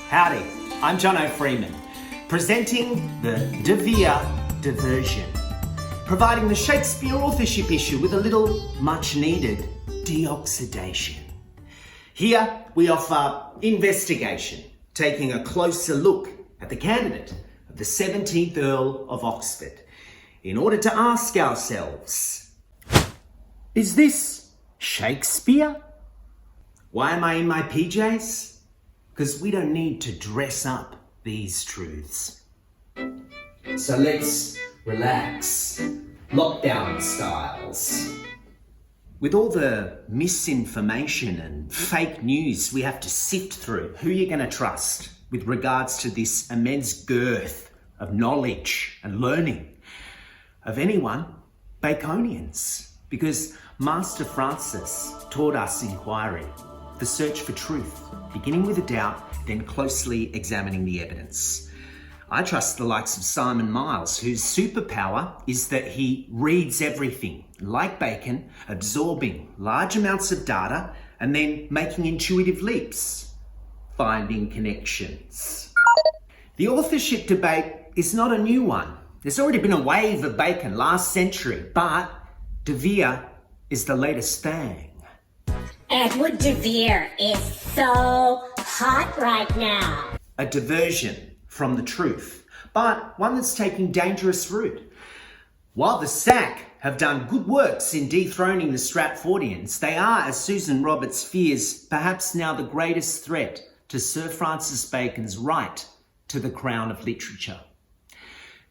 Howdy, I'm Jono Freeman, presenting the De Vere diversion, providing the Shakespeare authorship issue with a little much-needed deoxidation. Here we offer investigation, taking a closer look at the candidate of the 17th Earl of Oxford, in order to ask ourselves, is this Shakespeare? Why am I in my PJs? Because we don't need to dress up these truths. So let's relax, lockdown styles. With all the misinformation and fake news we have to sift through, who are you going to trust with regards to this immense girth of knowledge and learning? Of anyone, Baconians. Because Master Francis taught us inquiry, the search for truth, beginning with a doubt, then closely examining the evidence. I trust the likes of Simon Miles, whose superpower is that he reads everything, like Bacon, absorbing large amounts of data and then making intuitive leaps, finding connections. The authorship debate is not a new one. There's already been a wave of Bacon last century, but De Vere is the latest thing. Edward de Vere is so hot right now. A diversion from the truth, but one that's taking dangerous route. While the SAC have done good works in dethroning the Stratfordians, they are, as Susan Roberts fears, perhaps now the greatest threat to Sir Francis Bacon's right to the crown of literature.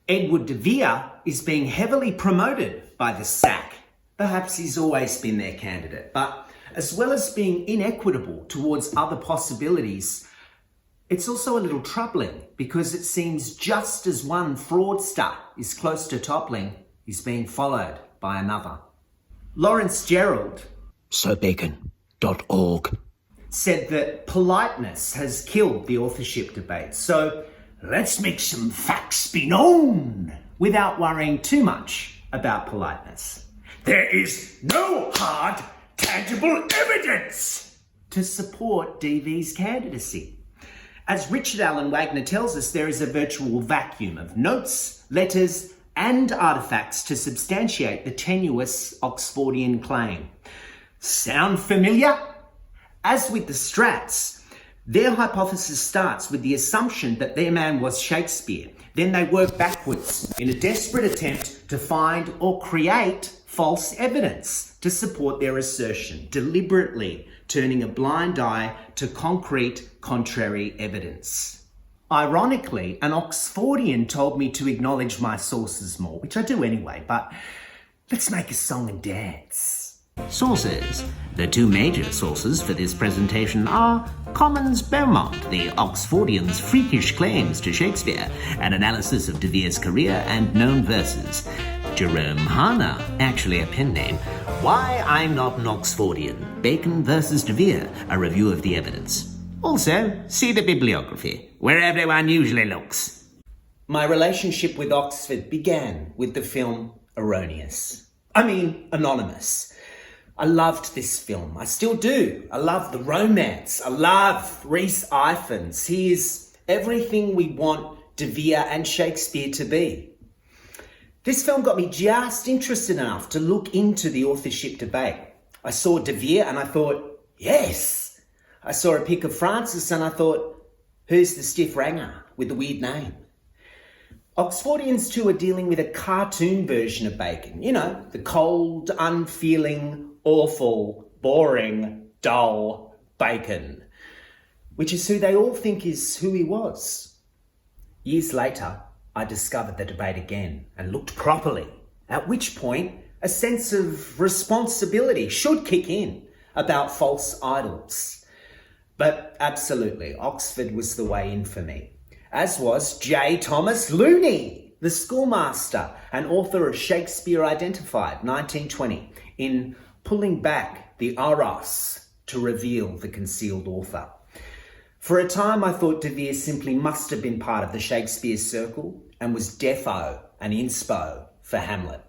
Edward de Vere is being heavily promoted by the SAC. Perhaps he's always been their candidate, but as well as being inequitable towards other possibilities, it's also a little troubling because it seems just as one fraudster is close to toppling, he's being followed by another. Lawrence Gerald, SoBacon.org, said that politeness has killed the authorship debate. So let's make some facts be known without worrying too much about politeness. There is no hard, tangible evidence to support DV's candidacy. As Richard Allen Wagner tells us, there is a virtual vacuum of notes, letters, and artifacts to substantiate the tenuous Oxfordian claim. Sound familiar? As with the Strats, their hypothesis starts with the assumption that their man was Shakespeare. Then they work backwards in a desperate attempt to find or create false evidence to support their assertion, deliberately turning a blind eye to concrete contrary evidence. Ironically, an Oxfordian told me to acknowledge my sources more, which I do anyway, but let's make a song and dance. Sources. The two major sources for this presentation are Commons Beaumont, the Oxfordians' freakish claims to Shakespeare, an analysis of De Vere's career and known verses. Jerome Harner, actually a pen name, Why I'm Not an Oxfordian, Bacon versus De Vere, a review of the evidence. Also, see the bibliography, where everyone usually looks. My relationship with Oxford began with the film Anonymous. I loved this film. I still do. I love the romance. I love Rhys Ifans. He is everything we want De Vere and Shakespeare to be. This film got me just interested enough to look into the authorship debate. I saw De Vere and I thought, yes. I saw a pic of Francis and I thought, who's the stiff ranger with the weird name? Oxfordians too are dealing with a cartoon version of Bacon. You know, the cold, unfeeling, awful, boring, dull Bacon, which is who they all think is who he was. Years later, I discovered the debate again and looked properly, at which point a sense of responsibility should kick in about false idols. But absolutely, Oxford was the way in for me, as was J. Thomas Looney, the schoolmaster and author of Shakespeare Identified, 1920, in Pulling Back the Aros to reveal the concealed author. For a time, I thought De Vere simply must have been part of the Shakespeare circle and was defo and inspo for Hamlet.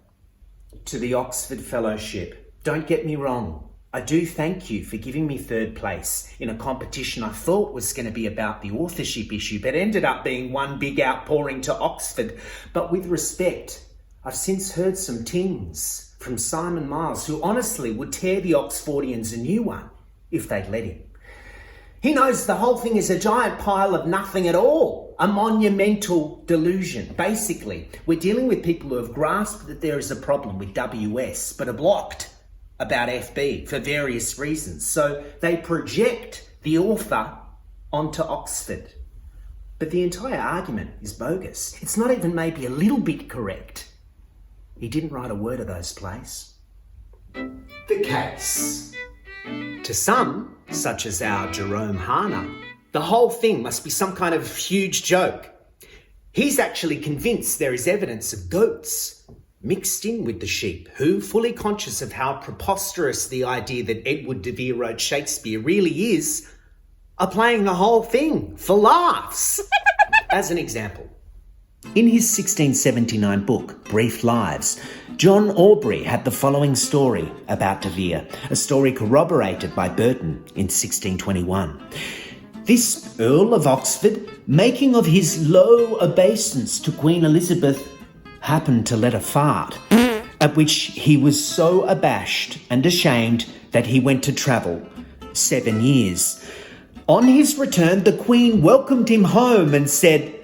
To the Oxford Fellowship, don't get me wrong, I do thank you for giving me third place in a competition I thought was going to be about the authorship issue, but ended up being one big outpouring to Oxford. But with respect, I've since heard some tings from Simon Miles, who honestly would tear the Oxfordians a new one if they'd let him. He knows the whole thing is a giant pile of nothing at all, a monumental delusion. Basically, we're dealing with people who have grasped that there is a problem with WS, but are blocked about FB for various reasons. So they project the author onto Oxford. But the entire argument is bogus. It's not even maybe a little bit correct. He didn't write a word of those plays. The case. To some, such as our Jerome Harner, the whole thing must be some kind of huge joke. He's actually convinced there is evidence of goats mixed in with the sheep, who, fully conscious of how preposterous the idea that Edward de Vere wrote Shakespeare really is, are playing the whole thing for laughs. As an example, in his 1679 book, Brief Lives, John Aubrey had the following story about de Vere, a story corroborated by Burton in 1621. This Earl of Oxford, making of his low obeisance to Queen Elizabeth, happened to let a fart, at which he was so abashed and ashamed that he went to travel 7 years. On his return, the Queen welcomed him home and said,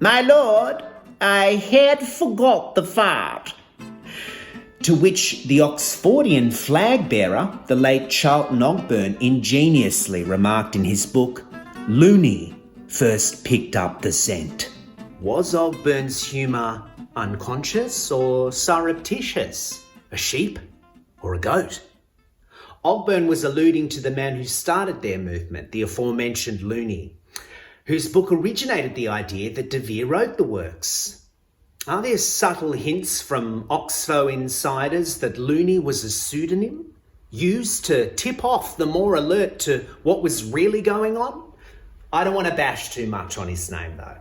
"My lord, I had forgot the fart." To which the Oxfordian flag bearer, the late Charlton Ogburn, ingeniously remarked in his book, "Looney first picked up the scent." Was Ogburn's humour unconscious or surreptitious? A sheep or a goat? Ogburn was alluding to the man who started their movement, the aforementioned Looney, whose book originated the idea that de Vere wrote the works. Are there subtle hints from Oxfo insiders that Looney was a pseudonym used to tip off the more alert to what was really going on? I don't want to bash too much on his name though.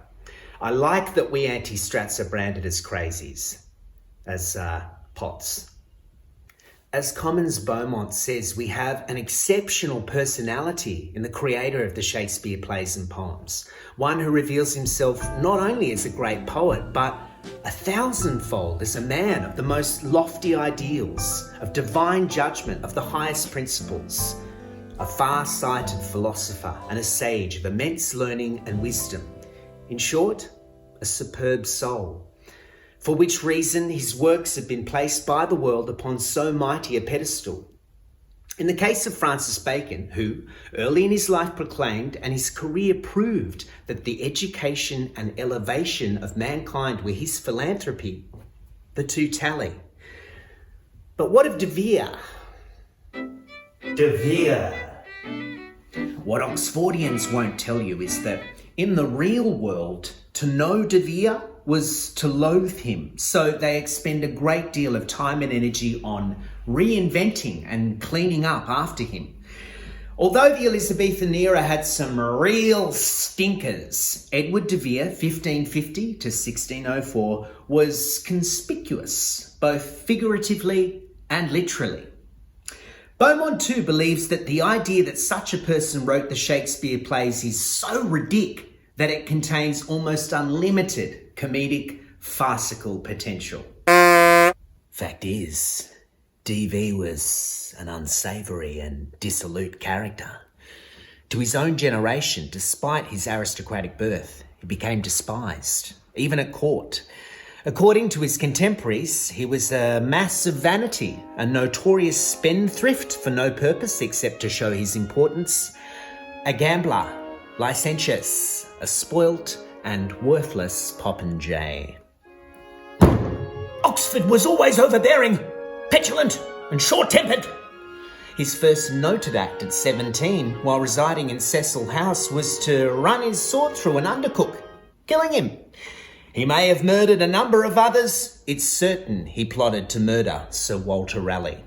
I like that we anti-strats are branded as crazies, as pots. As Commons Beaumont says, we have an exceptional personality in the creator of the Shakespeare plays and poems, one who reveals himself not only as a great poet, but 1,000-fold as a man of the most lofty ideals, of divine judgment, of the highest principles, a far-sighted philosopher and a sage of immense learning and wisdom. In short, a superb soul, for which reason his works have been placed by the world upon so mighty a pedestal. In the case of Francis Bacon, who early in his life proclaimed and his career proved that the education and elevation of mankind were his philanthropy, the two tally. But what of de Vere? De Vere. What Oxfordians won't tell you is that in the real world, to know de Vere was to loathe him. So they expend a great deal of time and energy on reinventing and cleaning up after him. Although the Elizabethan era had some real stinkers, Edward de Vere, 1550 to 1604, was conspicuous, both figuratively and literally. Beaumont too believes that the idea that such a person wrote the Shakespeare plays is so ridiculous that it contains almost unlimited comedic, farcical potential. Fact is, DV was an unsavoury and dissolute character. To his own generation, despite his aristocratic birth, he became despised, even at court. According to his contemporaries, he was a mass of vanity, a notorious spendthrift for no purpose except to show his importance, a gambler, licentious, a spoilt and worthless popinjay. Oxford was always overbearing, petulant and short-tempered. His first noted act at 17, while residing in Cecil House, was to run his sword through an undercook, killing him. He may have murdered a number of others. It's certain he plotted to murder Sir Walter Raleigh.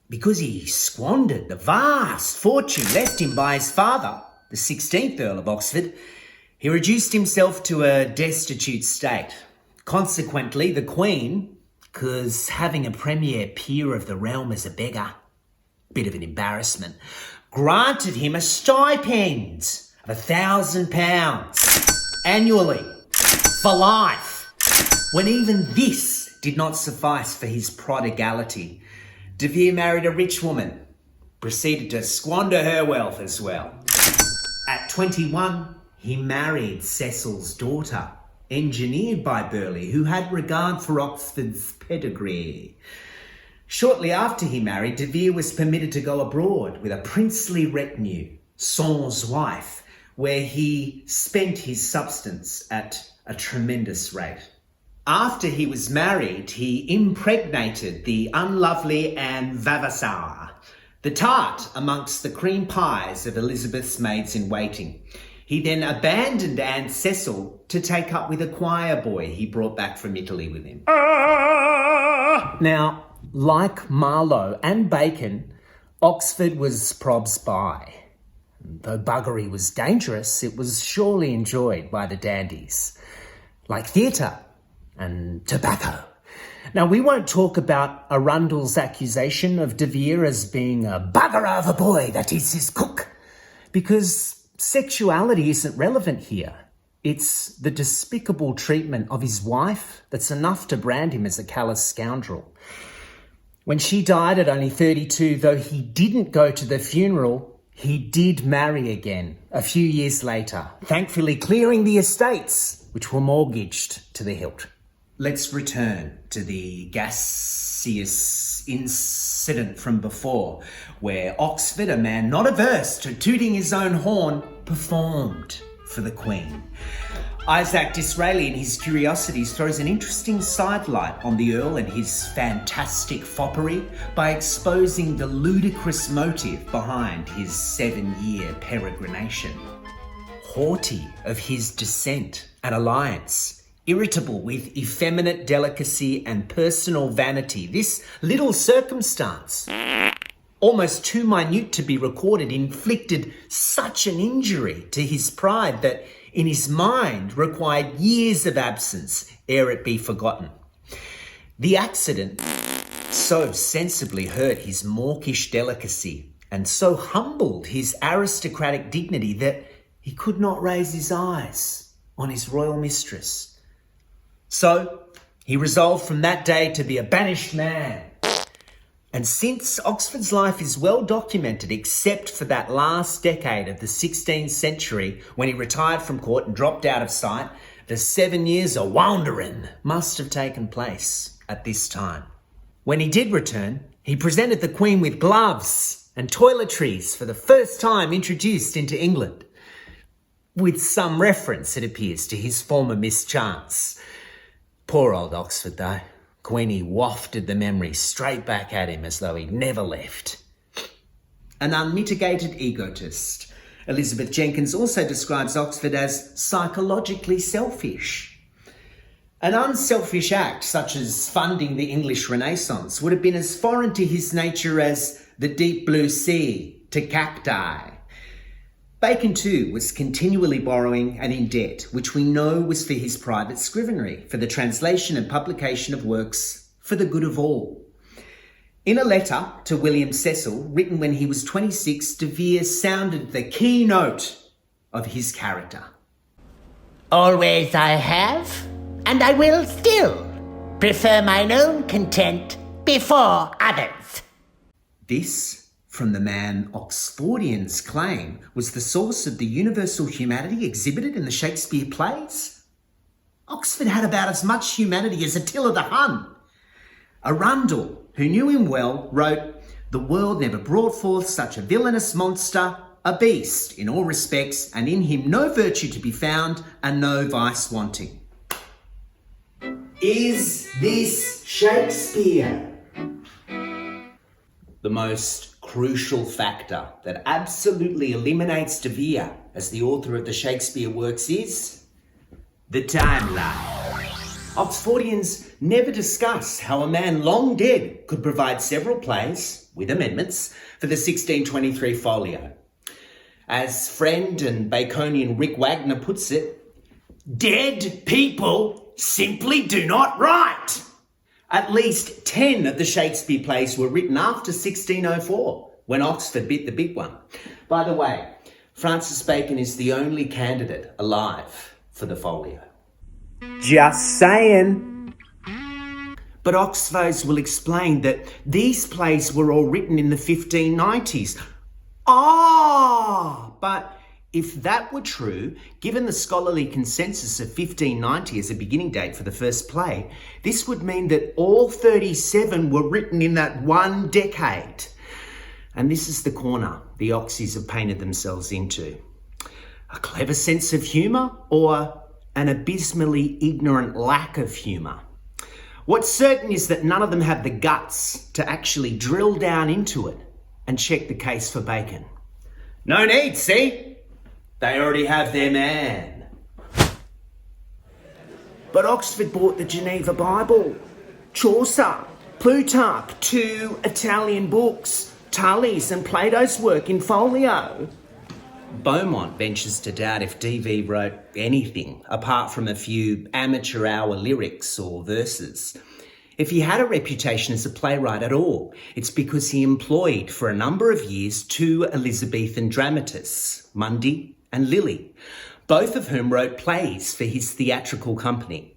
Because he squandered the vast fortune left him by his father, the 16th Earl of Oxford, he reduced himself to a destitute state. Consequently, the Queen, because having a premier peer of the realm as a beggar, bit of an embarrassment, granted him a stipend of £1,000 annually for life. When even this did not suffice for his prodigality, De Vere married a rich woman, proceeded to squander her wealth as well. At 21, he married Cecil's daughter, engineered by Burleigh, who had regard for Oxford's pedigree. Shortly after he married, De Vere was permitted to go abroad with a princely retinue, sans wife, where he spent his substance at a tremendous rate. After he was married, he impregnated the unlovely Anne Vavassar, the tart amongst the cream pies of Elizabeth's maids-in-waiting. He then abandoned Aunt Cecil to take up with a choir boy he brought back from Italy with him. Now, like Marlowe and Bacon, Oxford was probs by. Though buggery was dangerous, it was surely enjoyed by the dandies. Like theatre and tobacco. Now, we won't talk about Arundel's accusation of De Vere as being a bugger of a boy that is his cook, because sexuality isn't relevant here. It's the despicable treatment of his wife that's enough to brand him as a callous scoundrel. When she died at only 32, though he didn't go to the funeral, he did marry again a few years later, thankfully clearing the estates, which were mortgaged to the hilt. Let's return to the gaseous incident from before, where Oxford, a man not averse to tooting his own horn, performed for the Queen. Isaac Disraeli, in his Curiosities, throws an interesting sidelight on the Earl and his fantastic foppery by exposing the ludicrous motive behind his 7-year peregrination. Haughty of his descent and alliance, irritable with effeminate delicacy and personal vanity, this little circumstance, almost too minute to be recorded, inflicted such an injury to his pride that in his mind required years of absence ere it be forgotten. The accident so sensibly hurt his mawkish delicacy and so humbled his aristocratic dignity that he could not raise his eyes on his royal mistress. So he resolved from that day to be a banished man. And since Oxford's life is well documented, except for that last decade of the 16th century when he retired from court and dropped out of sight, the 7 years of wandering must have taken place at this time. When he did return, he presented the Queen with gloves and toiletries for the first time introduced into England, with some reference, it appears, to his former mischance. Poor old Oxford, though. Queenie wafted the memory straight back at him as though he'd never left. An unmitigated egotist, Elizabeth Jenkins also describes Oxford as psychologically selfish. An unselfish act, such as funding the English Renaissance, would have been as foreign to his nature as the deep blue sea to cacti. Bacon, too, was continually borrowing and in debt, which we know was for his private scrivenery, for the translation and publication of works for the good of all. In a letter to William Cecil, written when he was 26, De Vere sounded the keynote of his character. Always I have, and I will still, prefer mine own content before others. This, from the man Oxfordians claim, was the source of the universal humanity exhibited in the Shakespeare plays? Oxford had about as much humanity as Attila the Hun. Arundel, who knew him well, wrote, "The world never brought forth such a villainous monster, a beast in all respects, and in him no virtue to be found, and no vice wanting." Is this Shakespeare? The most crucial factor that absolutely eliminates De Vere as the author of the Shakespeare works is the timeline. Oxfordians never discuss how a man long dead could provide several plays, with amendments, for the 1623 folio. As friend and Baconian Rick Wagner puts it, dead people simply do not write. At least 10 of the Shakespeare plays were written after 1604, when Oxford bit the big one. By the way, Francis Bacon is the only candidate alive for the folio. Just saying. But Oxfos will explain that these plays were all written in the 1590s. But if that were true, given the scholarly consensus of 1590 as a beginning date for the first play, this would mean that all 37 were written in that one decade. And this is the corner the Oxys have painted themselves into. A clever sense of humour or an abysmally ignorant lack of humour? What's certain is that none of them have the guts to actually drill down into it and check the case for Bacon. No need, see? They already have their man. But Oxford bought the Geneva Bible, Chaucer, Plutarch, 2 Italian books, Tully's and Plato's work in folio. Beaumont ventures to doubt if DV wrote anything apart from a few amateur hour lyrics or verses. If he had a reputation as a playwright at all, it's because he employed for a number of years 2 Elizabethan dramatists, Mundy and Lilly, both of whom wrote plays for his theatrical company.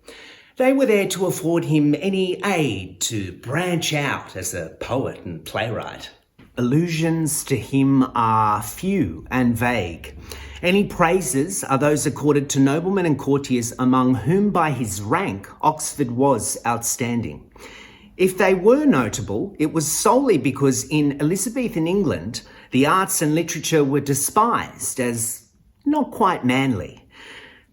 They were there to afford him any aid to branch out as a poet and playwright. Allusions to him are few and vague. Any praises are those accorded to noblemen and courtiers among whom by his rank Oxford was outstanding. If they were notable, it was solely because in Elizabethan England, the arts and literature were despised as not quite manly.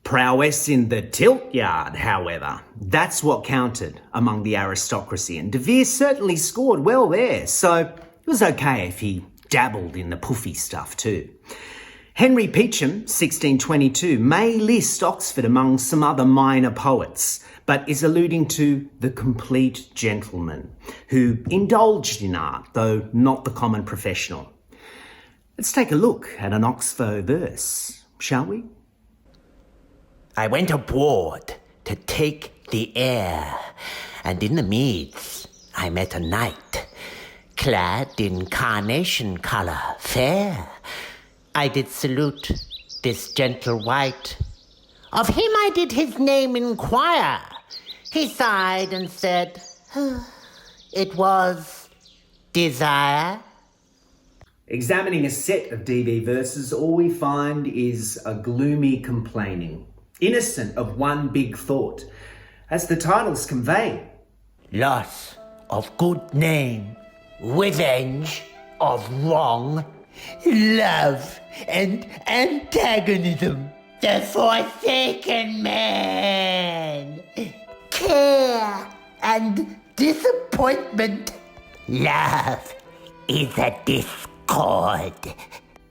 Prowess in the tilt yard, however, that's what counted among the aristocracy, and De Vere certainly scored well there, so it was okay if he dabbled in the puffy stuff too. Henry Peacham, 1622, may list Oxford among some other minor poets, but is alluding to the complete gentleman who indulged in art, though not the common professional. Let's take a look at an Oxford verse, shall we? I went abroad to take the air, and in the meads I met a knight, clad in carnation colour fair. I did salute this gentle wight. Of him I did his name inquire. He sighed and said, it was desire. Examining a set of DV verses, all we find is a gloomy complaining, innocent of one big thought, as the titles convey. Loss of good name, revenge of wrong, love and antagonism, the forsaken man, care and disappointment, love is a discord.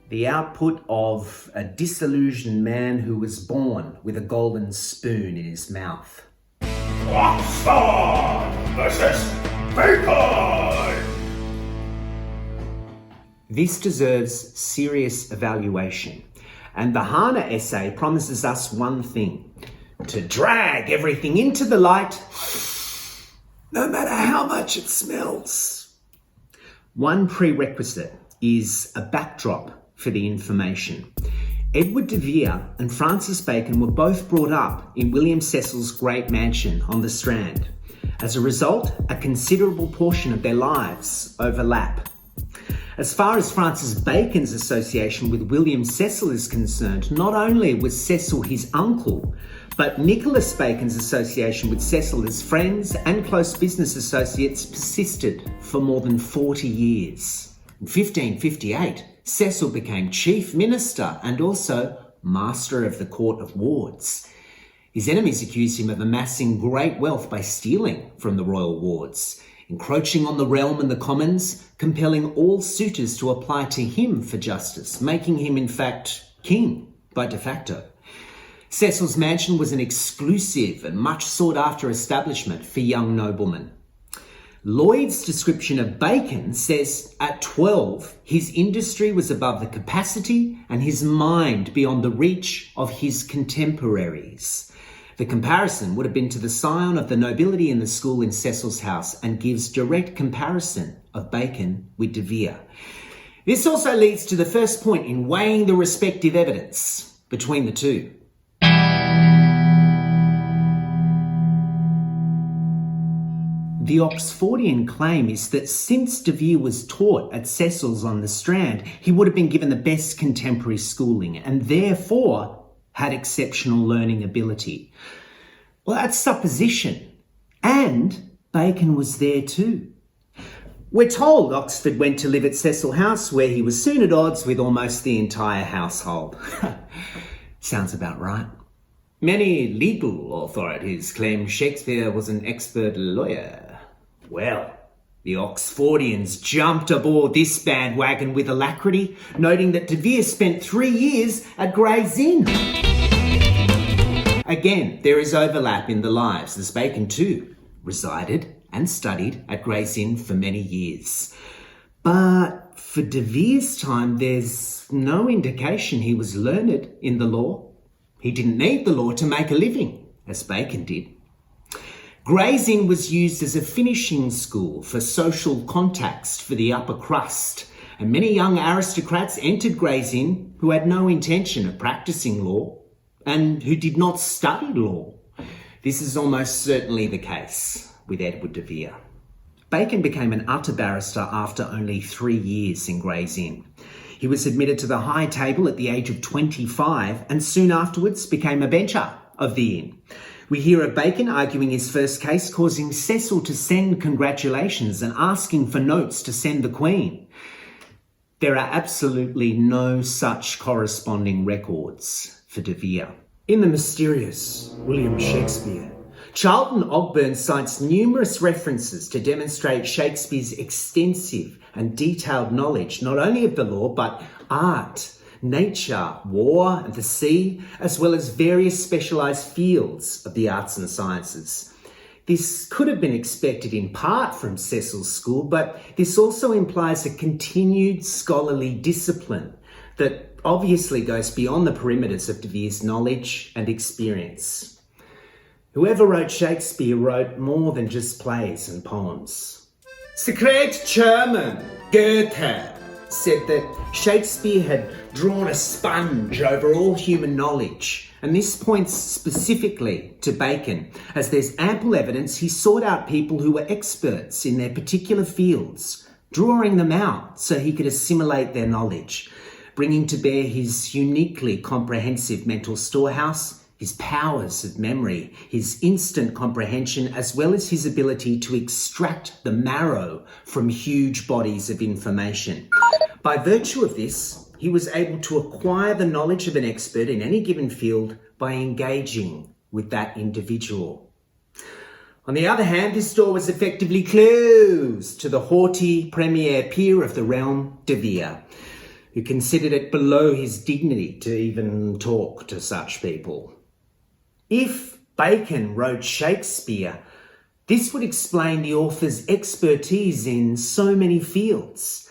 The output of a disillusioned man who was born with a golden spoon in his mouth. Oxford versus Bacon! This deserves serious evaluation, and the Hana essay promises us one thing: to drag everything into the light, no matter how much it smells. One prerequisite is a backdrop for the information. Edward de Vere and Francis Bacon were both brought up in William Cecil's great mansion on the Strand. As a result, a considerable portion of their lives overlap. As far as Francis Bacon's association with William Cecil is concerned, not only was Cecil his uncle, but Nicholas Bacon's association with Cecil as friends and close business associates persisted for more than 40 years. In 1558, Cecil became chief minister and also master of the Court of Wards. His enemies accused him of amassing great wealth by stealing from the royal wards, encroaching on the realm and the commons, compelling all suitors to apply to him for justice, making him, in fact, king by de facto. Cecil's mansion was an exclusive and much sought-after establishment for young noblemen. Lloyd's description of Bacon says at 12, his industry was above the capacity and his mind beyond the reach of his contemporaries. The comparison would have been to the scion of the nobility in the school in Cecil's house and gives direct comparison of Bacon with de Vere. This also leads to the first point in weighing the respective evidence between the two. The Oxfordian claim is that since De Vere was taught at Cecil's on the Strand, he would have been given the best contemporary schooling and therefore had exceptional learning ability. Well, that's supposition. And Bacon was there too. We're told Oxford went to live at Cecil House, where he was soon at odds with almost the entire household. Sounds about right. Many legal authorities claim Shakespeare was an expert lawyer. Well, the Oxfordians jumped aboard this bandwagon with alacrity, noting that De Vere spent 3 years at Gray's Inn. Again, there is overlap in the lives, as Bacon too resided and studied at Gray's Inn for many years. But for De Vere's time, there's no indication he was learned in the law. He didn't need the law to make a living, as Bacon did. Gray's Inn was used as a finishing school for social contacts for the upper crust, and many young aristocrats entered Gray's Inn who had no intention of practicing law and who did not study law. This is almost certainly the case with Edward de Vere. Bacon became an utter barrister after only 3 years in Gray's Inn. He was admitted to the High Table at the age of 25 and soon afterwards became a bencher of the inn. We hear of Bacon arguing his first case, causing Cecil to send congratulations and asking for notes to send the Queen. There are absolutely no such corresponding records for De Vere. In the mysterious William Shakespeare, Charlton Ogburn cites numerous references to demonstrate Shakespeare's extensive and detailed knowledge not only of the law but art, nature, war and the sea, as well as various specialised fields of the arts and sciences. This could have been expected in part from Cecil's school, but this also implies a continued scholarly discipline that obviously goes beyond the perimeters of De Vere's knowledge and experience. Whoever wrote Shakespeare wrote more than just plays and poems. The great German Goethe said that Shakespeare had drawn a sponge over all human knowledge, and this points specifically to Bacon, as there's ample evidence he sought out people who were experts in their particular fields, drawing them out so he could assimilate their knowledge, bringing to bear his uniquely comprehensive mental storehouse, his powers of memory, his instant comprehension, as well as his ability to extract the marrow from huge bodies of information. By virtue of this, he was able to acquire the knowledge of an expert in any given field by engaging with that individual. On the other hand, this door was effectively closed to the haughty premier peer of the realm, De Vere, who considered it below his dignity to even talk to such people. If Bacon wrote Shakespeare, this would explain the author's expertise in so many fields.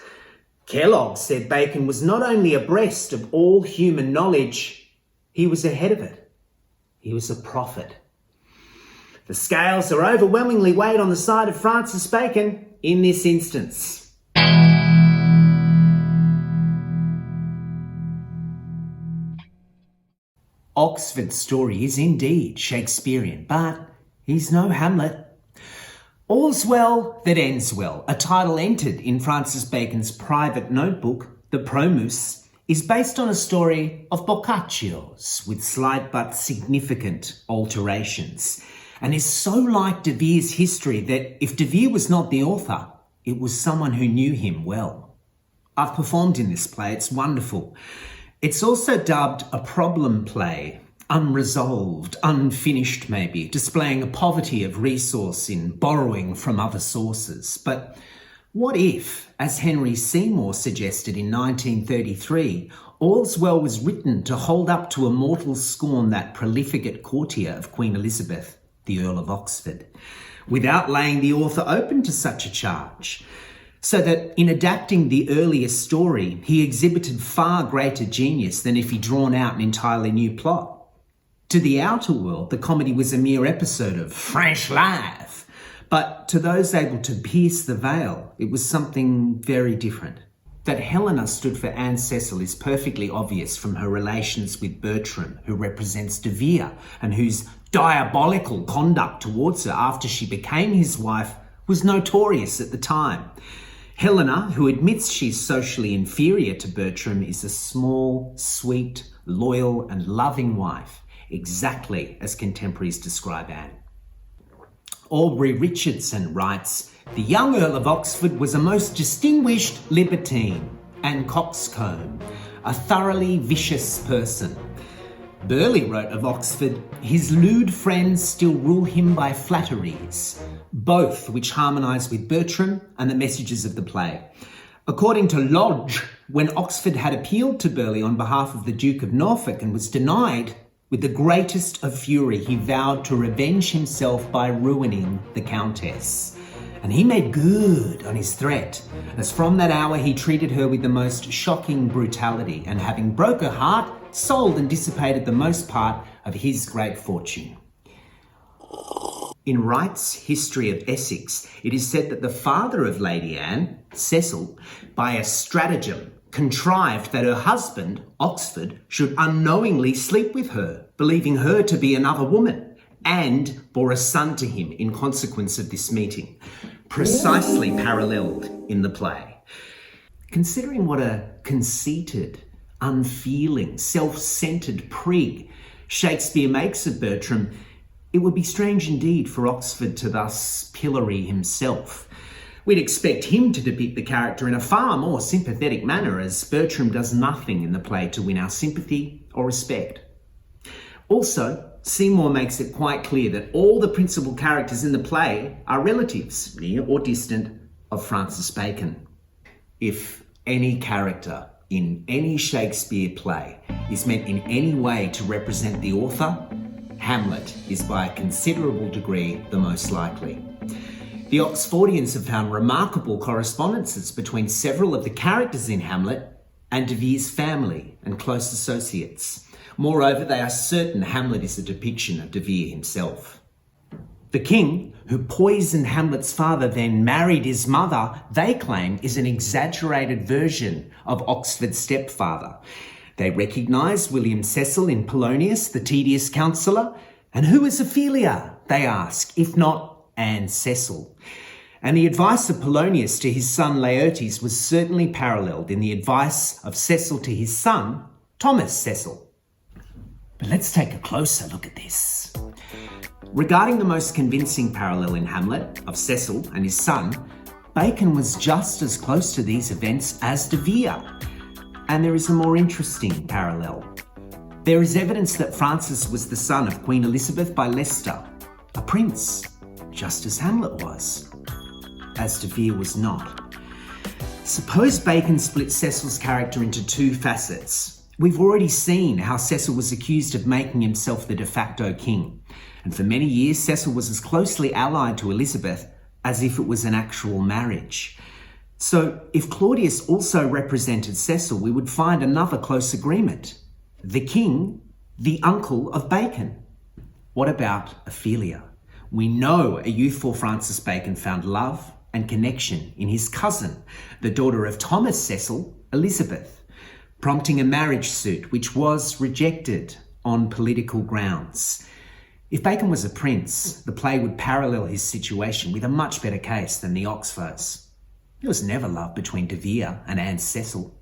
Kellogg said Bacon was not only abreast of all human knowledge, he was ahead of it. He was a prophet. The scales are overwhelmingly weighed on the side of Francis Bacon in this instance. Oxford's story is indeed Shakespearean, but he's no Hamlet. All's well that ends well, a title entered in Francis Bacon's private notebook, The Promus, is based on a story of Boccaccio's with slight but significant alterations, and is so like De Vere's history that if De Vere was not the author, it was someone who knew him well. I've performed in this play, it's wonderful. It's also dubbed a problem play, unresolved, unfinished maybe, displaying a poverty of resource in borrowing from other sources. But what if, as Henry Seymour suggested in 1933, All's Well was written to hold up to a mortal scorn that profligate courtier of Queen Elizabeth, the Earl of Oxford, without laying the author open to such a charge? So that in adapting the earlier story, he exhibited far greater genius than if he'd drawn out an entirely new plot. To the outer world, the comedy was a mere episode of French life. But to those able to pierce the veil, it was something very different. That Helena stood for Anne Cecil is perfectly obvious from her relations with Bertram, who represents De Vere, and whose diabolical conduct towards her after she became his wife was notorious at the time. Helena, who admits she's socially inferior to Bertram, is a small, sweet, loyal and loving wife, exactly as contemporaries describe Anne. Aubrey Richardson writes, "The young Earl of Oxford was a most distinguished libertine and coxcomb, a thoroughly vicious person." Burleigh wrote of Oxford, "His lewd friends still rule him by flatteries, both which harmonise with Bertram and the messages of the play." According to Lodge, when Oxford had appealed to Burleigh on behalf of the Duke of Norfolk and was denied, with the greatest of fury he vowed to revenge himself by ruining the Countess. And he made good on his threat, as from that hour he treated her with the most shocking brutality, and having broke her heart, sold and dissipated the most part of his great fortune. In Wright's History of Essex, it is said that the father of Lady Anne, Cecil, by a stratagem, contrived that her husband, Oxford, should unknowingly sleep with her, believing her to be another woman, and bore a son to him in consequence of this meeting, precisely paralleled in the play. Considering what a conceited, unfeeling, self-centred prig Shakespeare makes of Bertram, it would be strange indeed for Oxford to thus pillory himself. We'd expect him to depict the character in a far more sympathetic manner, as Bertram does nothing in the play to win our sympathy or respect. Also, Seymour makes it quite clear that all the principal characters in the play are relatives, near or distant, of Francis Bacon. If any character in any Shakespeare play is meant in any way to represent the author, Hamlet is by a considerable degree the most likely. The Oxfordians have found remarkable correspondences between several of the characters in Hamlet and De Vere's family and close associates. Moreover, they are certain Hamlet is a depiction of De Vere himself. The king, who poisoned Hamlet's father, then married his mother, they claim is an exaggerated version of Oxford's stepfather. They recognise William Cecil in Polonius, the tedious counsellor. And who is Ophelia, they ask, if not Anne Cecil? And the advice of Polonius to his son Laertes was certainly paralleled in the advice of Cecil to his son, Thomas Cecil. But let's take a closer look at this. Regarding the most convincing parallel in Hamlet of Cecil and his son, Bacon was just as close to these events as De Vere. And there is a more interesting parallel. There is evidence that Francis was the son of Queen Elizabeth by Leicester, a prince, just as Hamlet was, as De Vere was not. Suppose Bacon split Cecil's character into two facets. We've already seen how Cecil was accused of making himself the de facto king, and for many years Cecil was as closely allied to Elizabeth as if it was an actual marriage. So if Claudius also represented Cecil, we would find another close agreement. The king, the uncle of Bacon. What about Ophelia? We know a youthful Francis Bacon found love and connection in his cousin, the daughter of Thomas Cecil, Elizabeth, prompting a marriage suit which was rejected on political grounds. If Bacon was a prince, the play would parallel his situation with a much better case than the Oxfords. There was never love between De Vere and Anne Cecil.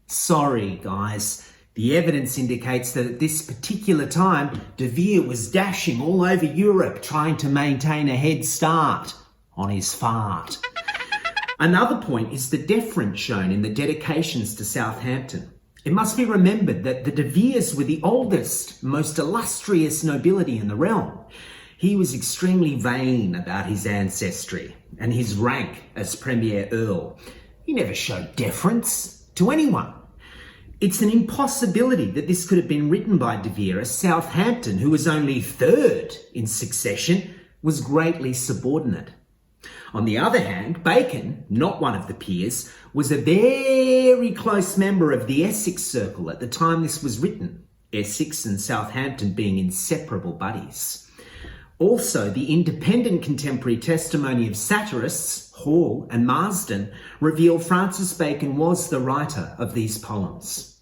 Sorry, guys. The evidence indicates that at this particular time, De Vere was dashing all over Europe trying to maintain a head start on his fart. Another point is the deference shown in the dedications to Southampton. It must be remembered that the De Veres were the oldest, most illustrious nobility in the realm. He was extremely vain about his ancestry and his rank as Premier Earl. He never showed deference to anyone. It's an impossibility that this could have been written by De Vere, as Southampton, who was only third in succession, was greatly subordinate. On the other hand, Bacon, not one of the peers, was a very close member of the Essex circle at the time this was written, Essex and Southampton being inseparable buddies. Also, the independent contemporary testimony of satirists Hall and Marsden reveal Francis Bacon was the writer of these poems.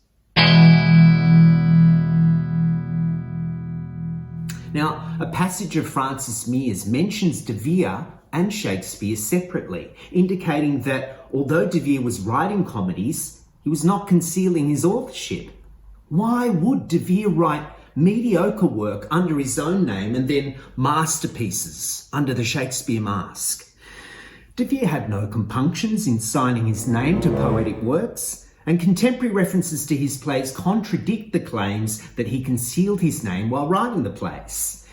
Now, a passage of Francis Meres mentions De Vere and Shakespeare separately, indicating that although De Vere was writing comedies, he was not concealing his authorship. Why would De Vere write mediocre work under his own name and then masterpieces under the Shakespeare mask? De Vere had no compunctions in signing his name to poetic works, and contemporary references to his plays contradict the claims that he concealed his name while writing the plays.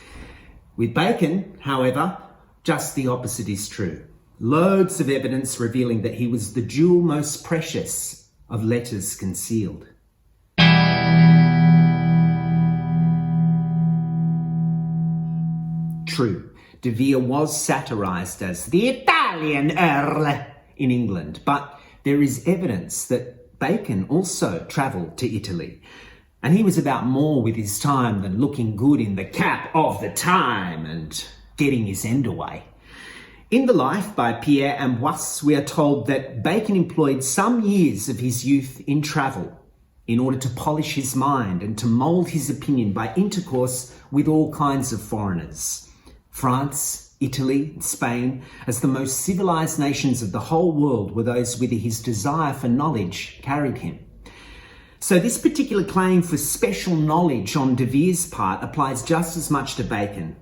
With Bacon, however, just the opposite is true. Loads of evidence revealing that he was the jewel most precious of letters concealed. True, De Vere was satirised as the Italian Earl in England, but there is evidence that Bacon also travelled to Italy, and he was about more with his time than looking good in the cap of the time and getting his end away. In The Life by Pierre Ambroise, we are told that Bacon employed some years of his youth in travel in order to polish his mind and to mould his opinion by intercourse with all kinds of foreigners. France, Italy, Spain, as the most civilised nations of the whole world, were those whither his desire for knowledge carried him. So this particular claim for special knowledge on De Vere's part applies just as much to Bacon,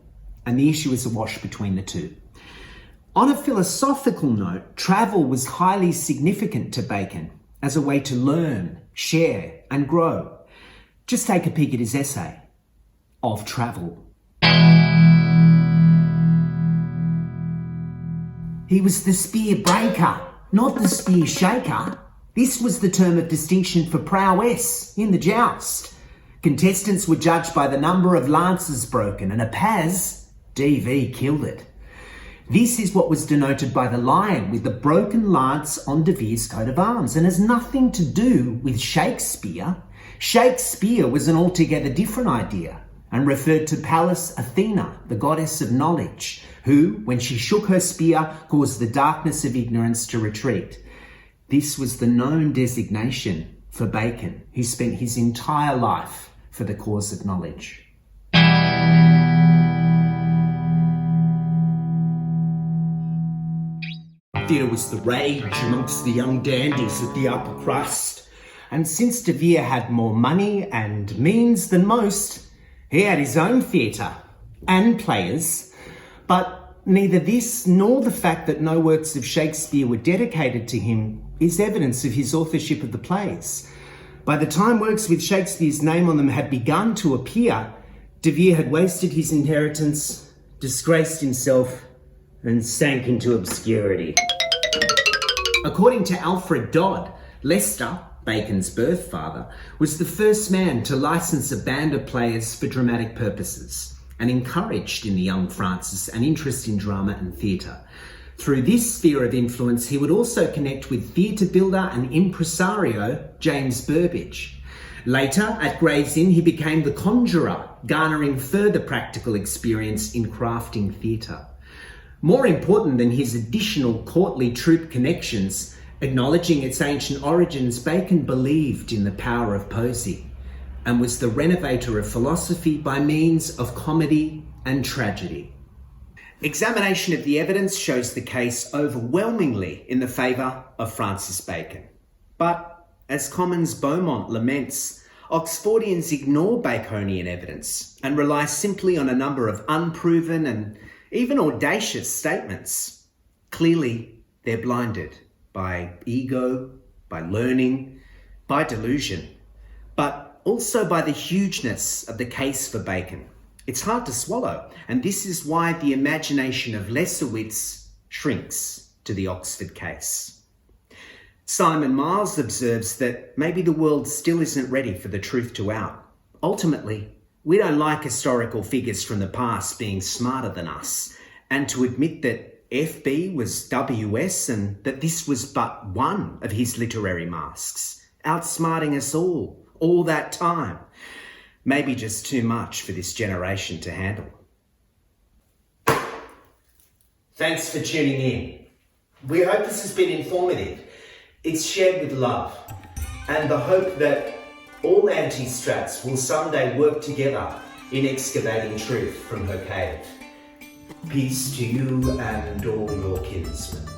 and the issue is a wash between the two. On a philosophical note, travel was highly significant to Bacon as a way to learn, share, and grow. Just take a peek at his essay, Of Travel. He was the spear breaker, not the spear shaker. This was the term of distinction for prowess in the joust. Contestants were judged by the number of lances broken, and a Paz, DV, killed it. This is what was denoted by the lion with the broken lance on De Vere's coat of arms, and has nothing to do with Shakespeare. Shakespeare was an altogether different idea and referred to Pallas Athena, the goddess of knowledge, who, when she shook her spear, caused the darkness of ignorance to retreat. This was the known designation for Bacon, who spent his entire life for the cause of knowledge. Theatre was the rage amongst the young dandies of the upper crust, and since De Vere had more money and means than most, he had his own theatre and players, but neither this nor the fact that no works of Shakespeare were dedicated to him is evidence of his authorship of the plays. By the time works with Shakespeare's name on them had begun to appear, De Vere had wasted his inheritance, disgraced himself, and sank into obscurity. According to Alfred Dodd, Leicester, Bacon's birth father, was the first man to license a band of players for dramatic purposes, and encouraged in the young Francis an interest in drama and theatre. Through this sphere of influence, he would also connect with theatre builder and impresario James Burbage. Later, at Gray's Inn, he became the conjurer, garnering further practical experience in crafting theatre. More important than his additional courtly troupe connections, acknowledging its ancient origins, Bacon believed in the power of poesy and was the renovator of philosophy by means of comedy and tragedy. Examination of the evidence shows the case overwhelmingly in the favour of Francis Bacon. But, as Commons Beaumont laments, Oxfordians ignore Baconian evidence and rely simply on a number of unproven and even audacious statements. Clearly, they're blinded by ego, by learning, by delusion, but also by the hugeness of the case for Bacon. It's hard to swallow, and this is why the imagination of lesser wits shrinks to the Oxford case. Simon Miles observes that maybe the world still isn't ready for the truth to out. Ultimately, we don't like historical figures from the past being smarter than us, and to admit that FB was WS and that this was but one of his literary masks, outsmarting us all that time, maybe just too much for this generation to handle. Thanks for tuning in. We hope this has been informative. It's shared with love and the hope that all anti-strats will someday work together in excavating truth from her cave. Peace to you and all your kinsmen.